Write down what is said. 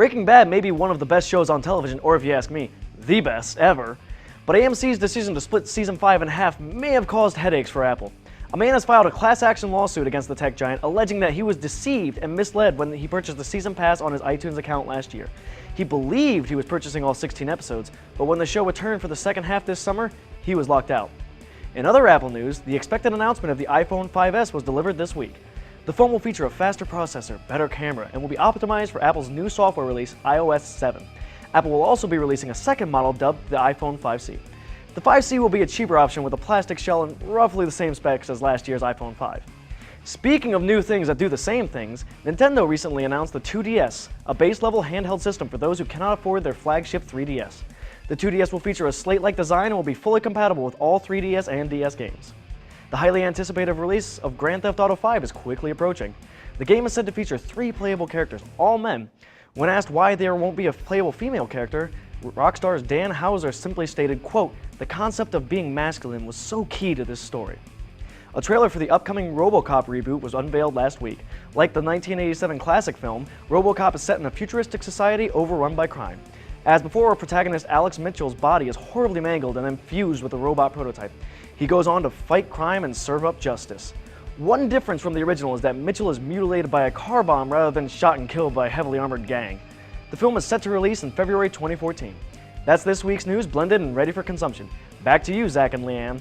Breaking Bad may be one of the best shows on television, or if you ask me, the best ever. But AMC's decision to split Season 5 in half may have caused headaches for Apple. A man has filed a class action lawsuit against the tech giant, alleging that he was deceived and misled when he purchased the season pass on his iTunes account last year. He believed he was purchasing all 16 episodes, but when the show returned for the second half this summer, he was locked out. In other Apple news, the expected announcement of the iPhone 5S was delivered this week. The phone will feature a faster processor, better camera, and will be optimized for Apple's new software release, iOS 7. Apple will also be releasing a second model dubbed the iPhone 5C. The 5C will be a cheaper option with a plastic shell and roughly the same specs as last year's iPhone 5. Speaking of new things that do the same things, Nintendo recently announced the 2DS, a base-level handheld system for those who cannot afford their flagship 3DS. The 2DS will feature a slate-like design and will be fully compatible with all 3DS and DS games. The highly anticipated release of Grand Theft Auto V is quickly approaching. The game is said to feature 3 playable characters, all men. When asked why there won't be a playable female character, Rockstar's Dan Houser simply stated, quote, "The concept of being masculine was so key to this story." A trailer for the upcoming Robocop reboot was unveiled last week. Like the 1987 classic film, Robocop is set in a futuristic society overrun by crime. As before, our protagonist Alex Mitchell's body is horribly mangled and then fused with a robot prototype. He goes on to fight crime and serve up justice. One difference from the original is that Mitchell is mutilated by a car bomb rather than shot and killed by a heavily armored gang. The film is set to release in February 2014. That's this week's news, blended and ready for consumption. Back to you, Zach and Leanne.